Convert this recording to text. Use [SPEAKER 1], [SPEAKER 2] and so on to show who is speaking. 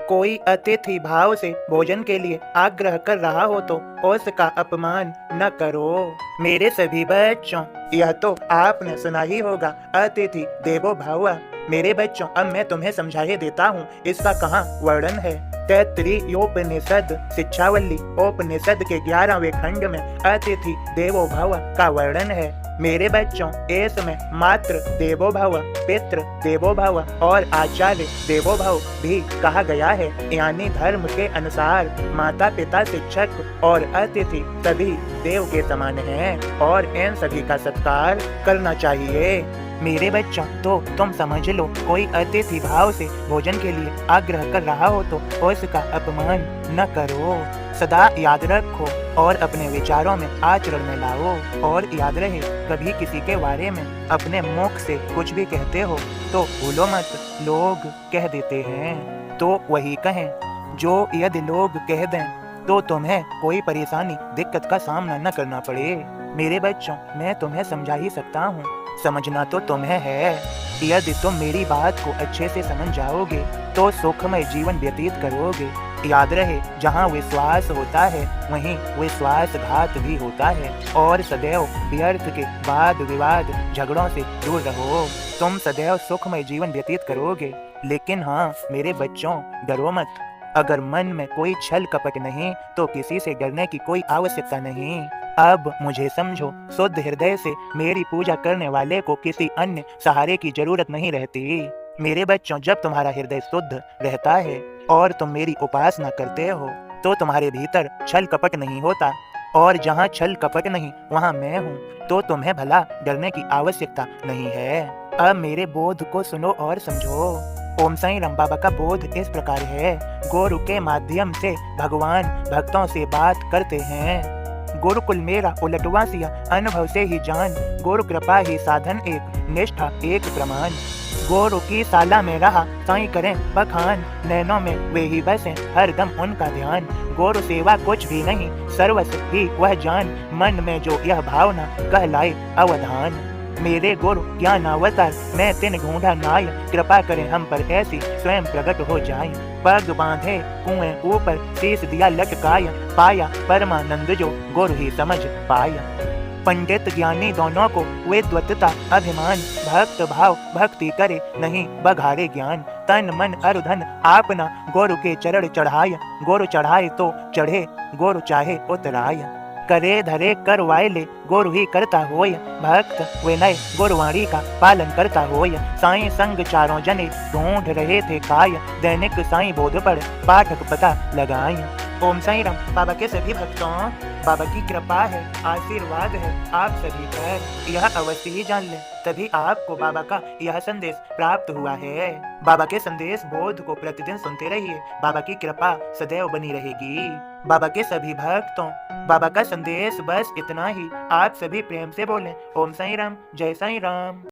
[SPEAKER 1] कोई अतिथि भाव से भोजन के लिए आग्रह कर रहा हो तो उसका अपमान न करो। मेरे सभी बच्चों, यह तो आपने सुना ही होगा, अतिथि देवो भव। मेरे बच्चों, अब मैं तुम्हें समझाइए देता हूँ इसका कहाँ वर्णन है। तैत्तिरीयोपनिषद शिक्षावल्ली उपनिषद के 11वें खंड में अतिथि देवो भव का वर्णन है। मेरे बच्चों, इसमें मातृ देवो भव, पितृ देवो भव और आचार्य देवो भव भी कहा गया है। यानी धर्म के अनुसार माता पिता, शिक्षक और अतिथि सभी देव के समान हैं और इन सभी का सत्कार करना चाहिए। मेरे बच्चों, तो तुम समझ लो, कोई अतिथि भाव से भोजन के लिए आग्रह कर रहा हो तो उसका अपमान न करो। सदा याद रखो और अपने विचारों में आचरण में लाओ। और याद रहे, कभी किसी के बारे में अपने मुख से कुछ भी कहते हो तो भूलो मत, लोग कह देते हैं तो वही कहें जो यदि लोग कह दें तो तुम्हें कोई परेशानी, दिक्कत का सामना न करना पड़े। मेरे बच्चों, मैं तुम्हें समझा ही सकता हूँ, समझना तो तुम्हें है। यदि तुम मेरी बात को अच्छे से समझ जाओगे तो सुखमय जीवन व्यतीत करोगे। याद रहे, जहाँ विश्वास होता है वहीं विश्वासघात भी होता है। और सदैव व्यर्थ के वाद विवाद झगड़ों से दूर रहो। तुम सदैव सुखमय जीवन व्यतीत करोगे। लेकिन हाँ मेरे बच्चों, डरो मत। अगर मन में कोई छल कपट नहीं तो किसी से डरने की कोई आवश्यकता नहीं। अब मुझे समझो, शुद्ध हृदय से मेरी पूजा करने वाले को किसी अन्य सहारे की जरूरत नहीं रहती। मेरे बच्चों, जब तुम्हारा हृदय शुद्ध रहता है और तुम मेरी उपासना करते हो तो तुम्हारे भीतर छल कपट नहीं होता। और जहाँ छल कपट नहीं वहाँ मैं हूँ, तो तुम्हें भला डरने की आवश्यकता नहीं है। अब मेरे बोध को सुनो और समझो। ओम साईं राम बाबा का बोध इस प्रकार है। गुरु के माध्यम से भगवान भक्तों से बात करते हैं। गुरुकुल मेरा उलटवा सिया, अनुभव से ही जान। गुरु कृपा ही साधन एक, निष्ठा एक प्रमाण। गुरु की साला में रहा साईं करें बखान। नैनों में वे ही बसे हरदम उनका ध्यान। गुरु सेवा कुछ भी नहीं, सर्वस्व ही वह जान। मन में जो यह भावना कहलाए अवधान। मेरे गुरु ज्ञानावतार, मैं तिन ढूंढा नाय। कृपा करें हम पर ऐसी स्वयं प्रकट हो जाए। पग बांधे कुएं ऊपर, शीश दिया लटकाय। पाया परमानंद जो गुरु ही समझ पाया। पंडित ज्ञानी दोनों को विद्वत्ता अभिमान। भक्त भाव भक्ति करे नहीं बघारे ज्ञान। तन मन अरुधन आपना गुरु के चरण चढ़ाय। गुरु चढ़ाए तो चढ़े, गुरु चाहे उतराय। करे धरे करवाए ले, गुरु ही करता होय। भक्त विनय गुरुवाणी का पालन करता होय। साईं संग चारों जने ढूंढ रहे थे काय। दैनिक साईं बोध पढ़ पाठक पता लगाए। ओम साईं राम बाबा के सभी भक्तों, बाबा की कृपा है, आशीर्वाद है आप सभी पर। यह अवश्य ही जान लें, तभी आपको बाबा का यह संदेश प्राप्त हुआ है। बाबा के संदेश बोध को प्रतिदिन सुनते रहिए, बाबा की कृपा सदैव बनी रहेगी। बाबा के सभी भक्तों, बाबा का संदेश बस इतना ही। आप सभी प्रेम से बोलें, ओम साईं राम, जय साईं राम।